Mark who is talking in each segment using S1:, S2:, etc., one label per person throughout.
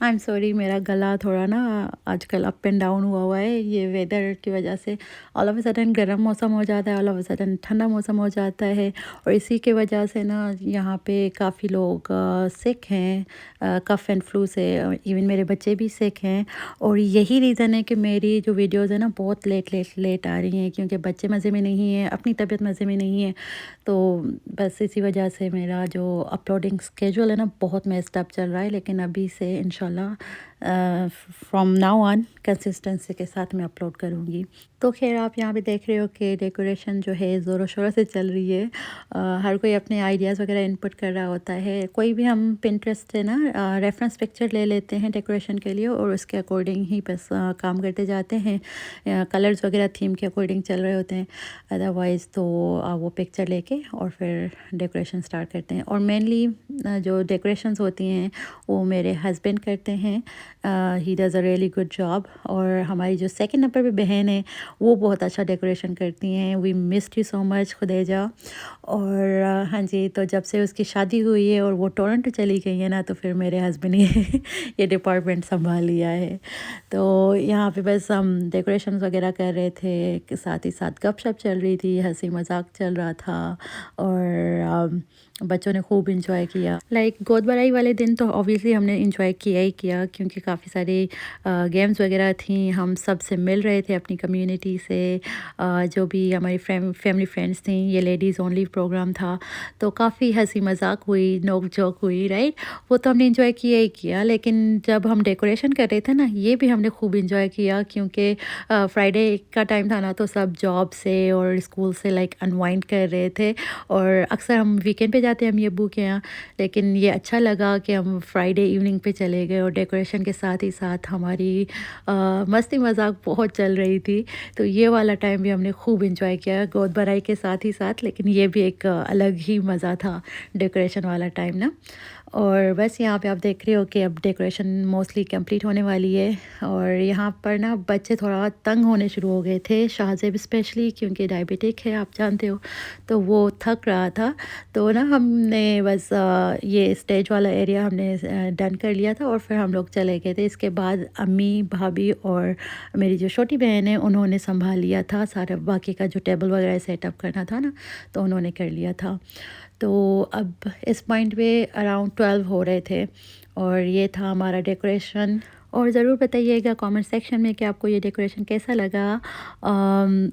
S1: I am sorry, میرا گلا تھوڑا نا آج کل اپ اینڈ ڈاؤن ہوا ہے یہ ویدر کی وجہ سے. آل آف اے سڈن گرم موسم ہو جاتا ہے، آل آف اے سڈن ٹھنڈا موسم ہو جاتا ہے، اور اسی کی وجہ سے نا یہاں پہ کافی لوگ سک ہیں کف اینڈ فلو سے. ایون میرے بچے بھی سک ہیں، اور یہی ریزن ہے کہ میری جو ویڈیوز ہیں نا بہت لیٹ آ رہی ہیں، کیونکہ بچے مزے میں نہیں ہیں، اپنی طبیعت مزے میں نہیں ہے. تو بس اسی وجہ سے میرا جو اپلوڈنگ اسکیجول ہے نا بہت میسڈ اپ چل رہا ہے، لیکن ابھی سے انشاءاللہ فرام ناؤ آن کنسسٹنسی کے ساتھ میں اپلوڈ کروں گی. تو خیر آپ یہاں پہ دیکھ رہے ہو کہ ڈیکوریشن جو ہے زور و شور سے چل رہی ہے. ہر کوئی اپنے آئیڈیاز وغیرہ انپٹ کر رہا ہوتا ہے. کوئی بھی ہم پنٹریسٹ سے نا ریفرنس پکچر لے لیتے ہیں ڈیکوریشن کے لیے، اور اس کے اکارڈنگ ہی بس کام کرتے جاتے ہیں. کلرز وغیرہ تھیم کے اکارڈنگ چل رہے ہوتے ہیں. ادروائز تو وہ پکچر لے کے اور پھر ڈیکوریشن سٹارٹ کرتے ہیں. اور مینلی جو ڈیکوریشنز ہوتی ہیں وہ میرے ہسبینڈ کرتے ہیں. He does a really good job. اور ہماری جو سیکنڈ نمبر پہ بہن ہے وہ بہت اچھا ڈیکوریشن کرتی ہیں. وی مسڈ یو سو مچ خدیجہ. اور ہاں جی، تو جب سے اس کی شادی ہوئی ہے اور وہ ٹورنٹو چلی گئی ہے نا، تو پھر میرے ہسبینڈ نے یہ ڈپارٹمنٹ سنبھال لیا ہے. تو یہاں پہ بس ہم ڈیکوریشنز وغیرہ کر رہے تھے، ساتھ ہی ساتھ گپ شپ چل رہی تھی، ہنسی مذاق چل رہا تھا، اور بچوں نے خوب انجوائے کیا. لائک گود بھرائی والے دن تو اوبیسلی ہم نے انجوائے کیا ہی کیا، کیونکہ کافی ساری گیمز وغیرہ تھیں. ہم سب سے مل رہے تھے اپنی کمیونٹی سے، جو بھی ہماری فیملی فرینڈس تھیں. یہ لیڈیز اونلی پروگرام تھا، تو کافی ہنسی مذاق ہوئی، نوک جھوک ہوئی، رائٹ. وہ تو ہم نے انجوائے کیا ہی کیا. لیکن جب ہم ڈیکوریشن کر رہے تھے نا، یہ بھی ہم نے خوب انجوائے کیا، کیونکہ فرائیڈے کا ٹائم تھا نا، تو سب جاب سے اور اسکول سے لائک انوائنڈ کر رہے تھے. اور اکثر ہم ویکینڈ پہ جاتے ہیں امی ابو کے یہاں، لیکن یہ اچھا لگا کہ ہم فرائیڈے ایوننگ پہ چلے گئے، اور ڈیکوریشن کے ساتھ ہی ساتھ ہماری مستی مذاق بہت چل رہی تھی. تو یہ والا ٹائم بھی ہم نے خوب انجوائے کیا گود بھرائی کے ساتھ ہی ساتھ. لیکن یہ بھی ایک الگ ہی مزہ تھا ڈیکوریشن والا ٹائم نا. اور بس یہاں پہ آپ دیکھ رہے ہو کہ اب ڈیکوریشن موسٹلی کمپلیٹ ہونے والی ہے. اور یہاں پر نا بچے تھوڑا تنگ ہونے شروع ہو گئے تھے، شاہزیب اسپیشلی، کیونکہ ڈائبیٹک ہے آپ جانتے ہو، تو وہ تھک رہا تھا. تو نا ہم نے بس یہ اسٹیج والا ایریا ہم نے ڈن کر لیا تھا، اور پھر ہم لوگ چلے گئے تھے. اس کے بعد امی، بھابھی اور میری جو چھوٹی بہن ہے انہوں نے سنبھال لیا تھا سارا باقی کا جو ٹیبل وغیرہ سیٹ اپ کرنا تھا نا، تو انہوں نے کر لیا تھا. تو اب اس پوائنٹ پہ اراؤنڈ 12 ہو رہے تھے، اور یہ تھا ہمارا ڈیکوریشن. اور ضرور بتائیے گا کامنٹ سیکشن میں کہ آپ کو یہ ڈیکوریشن کیسا لگا.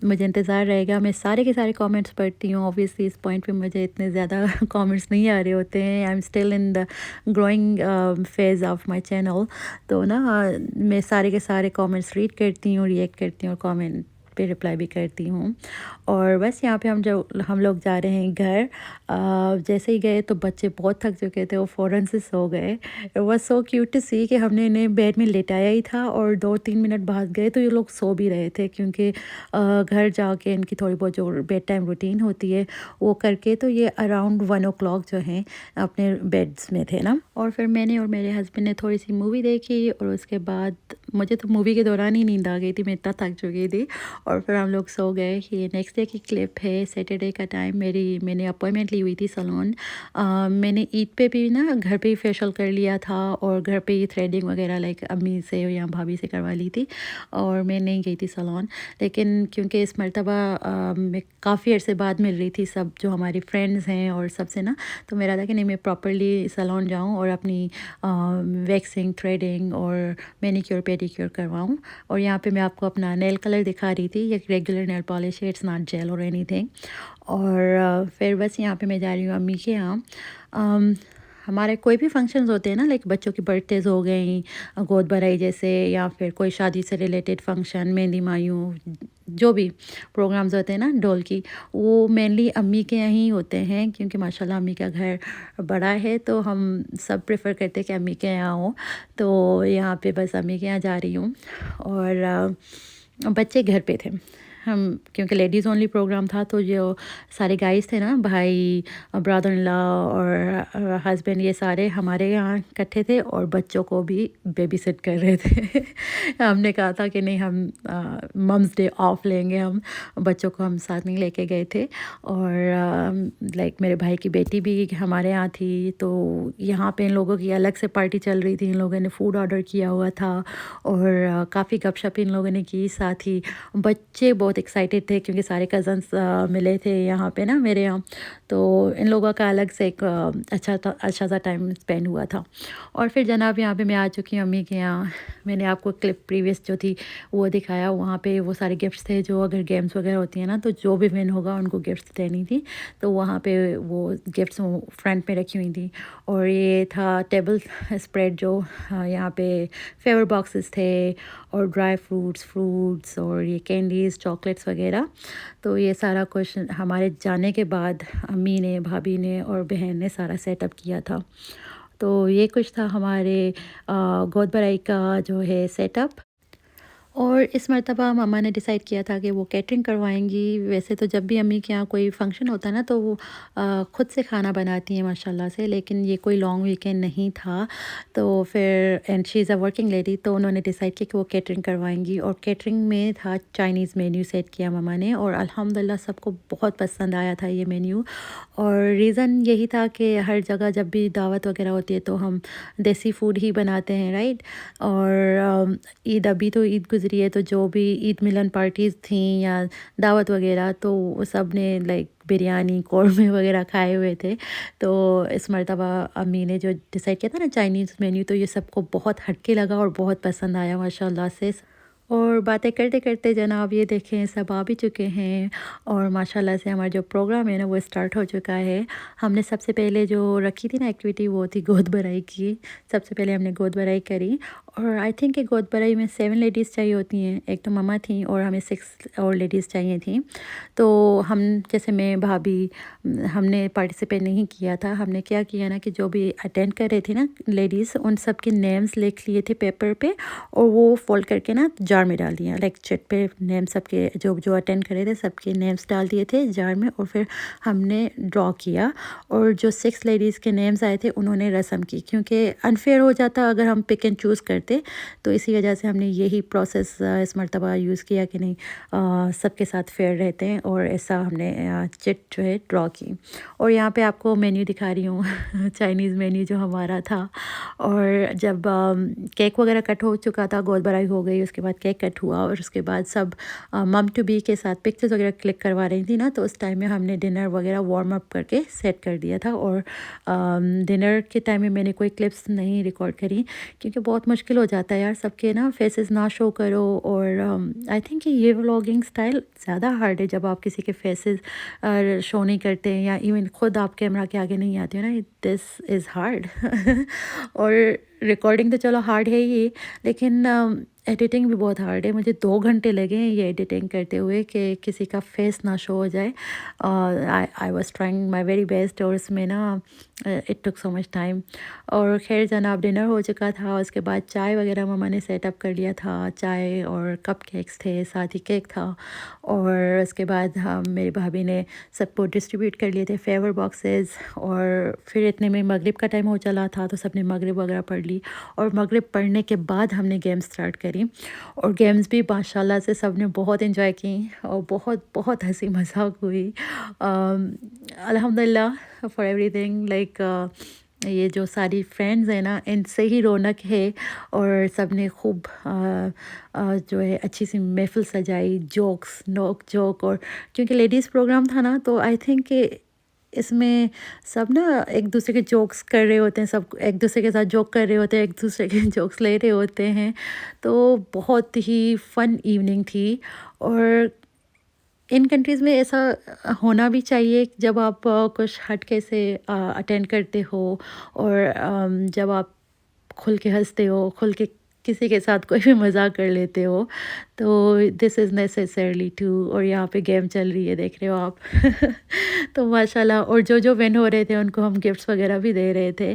S1: مجھے انتظار رہے گا. میں سارے کے سارے کامنٹس پڑھتی ہوں. اوبویسلی اس پوائنٹ پہ مجھے اتنے زیادہ کامنٹس نہیں آ رہے ہوتے ہیں. I am still in the growing phase of my channel. تو نا میں سارے کے سارے کامنٹس ریڈ کرتی ہوں، ریئیکٹ کرتی ہوں، اور کامنٹ پہ رپلائی بھی کرتی ہوں. اور بس یہاں پہ ہم لوگ جا رہے ہیں گھر. جیسے ہی گئے تو بچے بہت تھک چکے تھے، وہ فوراً سے سو گئے. It was so cute to see کہ ہم نے انہیں بیڈ میں لیٹایا ہی تھا، اور 2-3 منٹ بعد گئے تو یہ لوگ سو بھی رہے تھے، کیونکہ گھر جا کے ان کی تھوڑی بہت جو بیڈ ٹائم روٹین ہوتی ہے وہ کر کے تو یہ اراؤنڈ 1 o'clock جو ہیں اپنے بیڈس میں تھے نا. اور پھر میں نے اور میرے ہسبینڈ نے تھوڑی سی مووی دیکھی، اور اس کے بعد مجھے تو مووی کے دوران ہی نیند آ گئی تھی، میں اتنا تھک چکی تھی. اور پھر ہم لوگ سو گئے. یہ نیکسٹ ڈے کی کلپ ہے، سیٹرڈے کا ٹائم. میں نے اپوائنٹمنٹ لی ہوئی تھی سلون. میں نے عید پہ بھی نا گھر پہ ہی فیشیل کر لیا تھا، اور گھر پہ ہی تھریڈنگ وغیرہ لائک امی سے یا بھابھی سے کروا لی تھی، اور میں نہیں گئی تھی سلون. لیکن کیونکہ اس مرتبہ میں کافی عرصے بعد مل رہی تھی سب جو ہماری فرینڈز ہیں اور سب سے نا، تو میرا تھا کہ نہیں میں پراپرلی سلون جاؤں اور اپنی ویکسنگ، تھریڈنگ اور مینیکیور پیڈیکیور کرواؤں. اور یہاں پہ میں آپ کو اپنا نیل کلر دکھا رہی تھی. یہ ریگولر نیل پالش ہے، اٹس ناٹ جیل اور اینی تھنگ. اور پھر بس یہاں پہ میں جا رہی ہوں امی کے یہاں. ہمارے کوئی بھی فنکشنز ہوتے ہیں نا، لائک بچوں کی برتھ ڈیز ہو گئیں، گود بھرائی جیسے، یا پھر کوئی شادی سے ریلیٹڈ فنکشن، مہندی مایوں، جو بھی پروگرامز ہوتے ہیں نا ڈول کی، وہ مینلی امی کے یہاں ہی ہوتے ہیں، کیونکہ ماشاء اللہ امی کا گھر بڑا ہے، تو ہم سب پریفر کرتے ہیں کہ امی کے یہاں ہوں. تو یہاں پہ بس امی کے یہاں جا رہی ہوں. اور بچے گھر پہ تھے. ہم کیونکہ لیڈیز اونلی پروگرام تھا تو جو سارے گائز تھے نا بھائی برادر ان لا اور ہسبینڈ یہ سارے ہمارے یہاں اکٹھے تھے اور بچوں کو بھی بیبی سٹ کر رہے تھے ہم نے کہا تھا کہ نہیں ہم ممز ڈے آف لیں گے، ہم بچوں کو ہم ساتھ نہیں لے کے گئے تھے اور لائک میرے بھائی کی بیٹی بھی ہمارے یہاں تھی تو یہاں پہ ان لوگوں کی الگ سے پارٹی چل رہی تھی، ان لوگوں نے فوڈ آرڈر کیا ہوا تھا اور کافی گپ شپ ان لوگوں نے کی، ساتھ ہی بچے بہت ایکسائٹیڈ تھے کیونکہ سارے کزنس ملے تھے یہاں پہ نا میرے یہاں، تو ان لوگوں کا الگ سے ایک اچھا سا ٹائم اسپینڈ ہوا تھا۔ اور پھر جناب یہاں پہ میں آ چکی ہوں امی کے یہاں، میں نے آپ کو کلپ پریویس جو تھی وہ دکھایا، وہاں پہ وہ سارے گفٹس تھے جو اگر گیمس وغیرہ ہوتی ہیں نا تو جو بھی ون ہوگا ان کو گفٹس دینی تھی، تو وہاں پہ وہ گفٹس فرنٹ میں رکھی ہوئی تھیں۔ اور یہ تھا ٹیبل اسپریڈ جو یہاں پہ فیور باکسز تھے اور ڈرائی فروٹس اور یہ کینڈیز چاکلیٹس وغیرہ، تو یہ سارا کچھ ہمارے جانے کے بعد امی نے بھابھی نے اور بہن نے سارا سیٹ اپ کیا تھا۔ تو یہ کچھ تھا ہمارے گود برائی کا جو ہے سیٹ اپ۔ اور اس مرتبہ ماما نے ڈیسائیڈ کیا تھا کہ وہ کیٹرنگ کروائیں گی، ویسے تو جب بھی امی کے یہاں کوئی فنکشن ہوتا ہے نا تو وہ خود سے کھانا بناتی ہیں ماشاءاللہ سے، لیکن یہ کوئی لانگ ویکینڈ نہیں تھا تو پھر and she is a working lady, تو انہوں نے ڈیسائیڈ کیا کہ وہ کیٹرنگ کروائیں گی، اور کیٹرنگ میں تھا چائنیز مینیو سیٹ کیا ماما نے، اور الحمدللہ سب کو بہت پسند آیا تھا یہ مینیو۔ اور ریزن یہی تھا کہ ہر جگہ جب بھی دعوت وغیرہ ہوتی ہے تو ہم دیسی فوڈ ہی بناتے ہیں رائٹ، اور عید ابھی تو عید گزری ہے تو جو بھی عید ملن پارٹیز تھیں یا دعوت وغیرہ تو وہ سب نے لائک بریانی قورمے وغیرہ کھائے ہوئے تھے، تو اس مرتبہ امی نے جو ڈیسائیڈ کیا تھا نا چائنیز مینیو، تو یہ سب کو بہت ہٹ کے لگا اور بہت پسند آیا ماشاء اللہ سے۔ اور باتیں کرتے کرتے جناب یہ دیکھیں سب آ بھی چکے ہیں اور ماشاءاللہ سے ہمارا جو پروگرام ہے نا وہ اسٹارٹ ہو چکا ہے۔ ہم نے سب سے پہلے جو رکھی تھی نا ایکٹیویٹی وہ تھی گود بھرائی کی، سب سے پہلے ہم نے گود بھرائی کری، اور آئی تھنک کہ گود بھرائی میں 7 لیڈیز چاہیے ہوتی ہیں، ایک تو مما تھیں اور ہمیں 6 اور لیڈیز چاہیے تھیں، تو ہم جیسے میں بھابھی ہم نے پارٹیسپیٹ نہیں کیا تھا، ہم نے کیا کیا نا کہ جو بھی اٹینڈ کر رہے تھے نا لیڈیز ان سب کے نیمز لکھ لیے تھے پیپر پہ اور وہ فولڈ کر کے نا جار میں ڈال دیا، لائک چٹ پہ نیم سب کے جو اٹینڈ کرے تھے سب کے نیمز ڈال دیے تھے جار میں، اور پھر ہم نے ڈرا کیا، اور جو 6 لیڈیز کے نیمز آئے تھے انہوں نے رسم کی، کیونکہ انفیئر ہو جاتا اگر ہم پک اینڈ چوز کرتے، تو اسی وجہ سے ہم نے یہی پروسیس اس مرتبہ یوز کیا کہ نہیں سب کے ساتھ فیئر رہتے ہیں، اور ایسا ہم نے چٹ جو ہے ڈرا کی۔ اور یہاں پہ آپ کو مینیو دکھا رہی ہوں چائنیز مینیو جو ہمارا تھا، اور جب کیک وغیرہ کٹ ہو چکا تھا، گود بھرائی ہو گئی، اس کے بعد کیک کٹ ہوا، اور اس کے بعد سب مم ٹو بی کے ساتھ پکچرز وغیرہ کلک کروا رہی تھی نا، تو اس ٹائم میں ہم نے ڈنر وغیرہ وارم اپ کر کے سیٹ کر دیا تھا، اور ڈنر کے ٹائم میں نے کوئی کلپس نہیں ریکارڈ کری کیونکہ بہت مشکل ہو جاتا ہے یار سب کے نا فیسز نہ شو کرو، اور آئی تھنک کہ یہ ولاگنگ اسٹائل زیادہ ہارڈ ہے جب آپ کسی کے فیسز شو نہیں کرتے ہیں یا ایون خود آپ کیمرہ کے آگے نہیں آتے ہو نا، دس از ہارڈ اور ریکارڈنگ تو چلو ہارڈ ہے ہی، لیکن ایڈیٹنگ بھی بہت ہارڈ ہے، مجھے 2 گھنٹے لگے ہیں یہ ایڈیٹنگ کرتے ہوئے کہ کسی کا فیس نہ شو ہو جائے، I was trying my very best, اور اس میں نا it took so much time. اور خیر جناب ڈنر ہو چکا تھا، اس کے بعد چائے وغیرہ مما نے سیٹ اپ کر لیا تھا، چائے اور کپ کیکس تھے، ساتھ ہی کیک تھا، اور اس کے بعد میری بھابھی نے سب کو ڈسٹریبیوٹ کر لیے تھے فیور باکسز، اور پھر اتنے میں مغرب کا ٹائم ہو چلا تھا تو سب نے مغرب وغیرہ پڑھ لی، اور مغرب پڑھنے کے بعد ہم نے گیم اسٹارٹ کری، اور گیمز بھی ماشاءاللہ سے سب نے بہت انجوائے کی اور بہت بہت ہنسی مذاق ہوئی، الحمدللہ فار ایوری تھنگ، لائک یہ جو ساری فرینڈز ہیں نا ان سے ہی رونق ہے، اور سب نے خوب جو ہے اچھی سی محفل سجائی، جوکس نوک جوک، اور کیونکہ لیڈیز پروگرام تھا نا تو آئی تھنک کہ اس میں سب نا ایک دوسرے کے جوکس کر رہے ہوتے ہیں، سب ایک دوسرے کے ساتھ جوک کر رہے ہوتے ہیں، ایک دوسرے کے جوکس لے رہے ہوتے ہیں، تو بہت ہی فن ایوننگ تھی۔ اور ان کنٹریز میں ایسا ہونا بھی چاہیے جب آپ کچھ ہٹ کے سے اٹینڈ کرتے ہو، اور جب آپ کھل کے ہنستے ہو، کھل کے کسی کے ساتھ کوئی بھی مذاق کر لیتے ہو، تو دس از نیسسرلی ٹو، اور یہاں پہ گیم چل رہی ہے دیکھ رہے ہو آپ تو ماشاءاللہ، اور جو ون ہو رہے تھے ان کو ہم گفٹس وغیرہ بھی دے رہے تھے،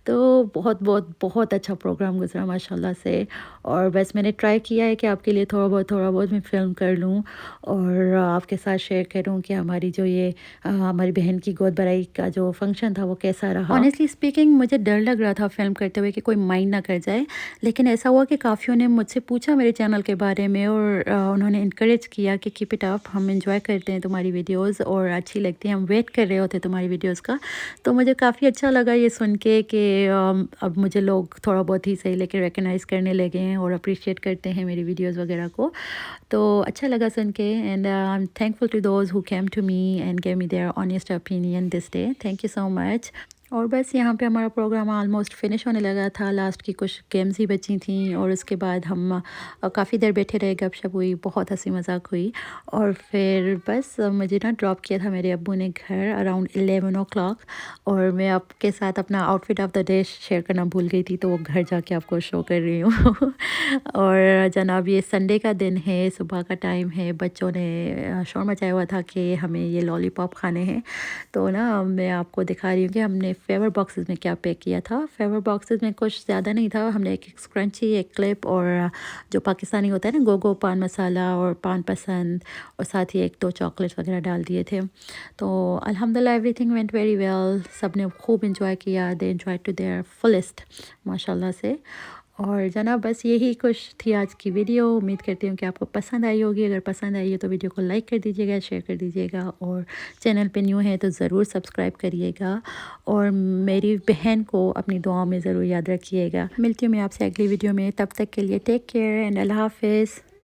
S1: تو بہت بہت بہت اچھا پروگرام گزرا ماشاءاللہ سے۔ اور بس میں نے ٹرائی کیا ہے کہ آپ کے لیے تھوڑا بہت میں فلم کر لوں اور آپ کے ساتھ شیئر کروں کہ ہماری جو یہ ہماری بہن کی گود بھرائی کا جو فنکشن تھا وہ کیسا رہا. آنیسٹلی اسپیکنگ مجھے ڈر لگ رہا تھا فلم کرتے ہوئے کہ کوئی مائنڈ نہ کر جائے، لیکن ایسا ہوا کہ کافیوں نے مجھ سے پوچھا میرے چینل کے بارے میں اور انہوں نے انکریج کیا کہ کیپ اٹ اپ، ہم انجوائے کرتے ہیں تمہاری ویڈیوز اور اچھی لگتی ہیں، ہم ویٹ کر رہے ہوتے تمہاری ویڈیوز کا. تو مجھے کافی اچھا لگا یہ سن کے کہ اب مجھے لوگ تھوڑا بہت ہی صحیح لیکن ریکگنائز کرنے لگے ہیں اور اپریشیٹ کرتے ہیں میری ویڈیوز وغیرہ کو. تو اچھا لگا سن کے and I am thankful to those who came to me and gave me their honest opinion this day. Thank you so much. اور بس یہاں پہ ہمارا پروگرام آلموسٹ فنش ہونے لگا تھا، لاسٹ کی کچھ گیمز ہی بچی تھیں اور اس کے بعد ہم کافی دیر بیٹھے رہے، گپ شپ ہوئی، بہت ہنسی مذاق ہوئی. اور پھر بس مجھے ڈراپ کیا تھا میرے ابو نے گھر اراؤنڈ 11 o'clock اور میں آپ کے ساتھ اپنا outfit of the day share کرنا بھول گئی تھی، تو وہ گھر جا کے آپ کو شو کر رہی ہوں. اور جناب یہ سنڈے کا دن ہے، صبح کا ٹائم ہے، بچوں نے شور مچایا ہوا تھا کہ ہمیں یہ لالی پاپ کھانے ہیں. تو میں آپ کو دکھا رہی ہوں کہ ہم نے فیور باکسز میں کیا پیک کیا تھا. فیور باکسز میں کچھ زیادہ نہیں تھا، ہم نے ایک اسکرنچی، ایک کلپ اور جو پاکستانی ہوتا ہے نا گوگو پان مسالہ اور پان پسند، اور ساتھ ہی 1-2 چاکلیٹس وغیرہ ڈال دیے تھے. تو الحمدللہ everything went very well. سب نے خوب انجوائے کیا، they enjoy to their fullest ماشاء اللہ سے. اور جناب بس یہی کچھ تھی آج کی ویڈیو. امید کرتی ہوں کہ آپ کو پسند آئی ہوگی. اگر پسند آئی ہے تو ویڈیو کو لائک کر دیجیے گا، شیئر کر دیجیے گا، اور چینل پہ نیو ہے تو ضرور سبسکرائب کریے گا، اور میری بہن کو اپنی دعاؤں میں ضرور یاد رکھیے گا. ملتی ہوں میں آپ سے اگلی ویڈیو میں، تب تک کے لیے ٹیک کیئر اینڈ اللہ حافظ.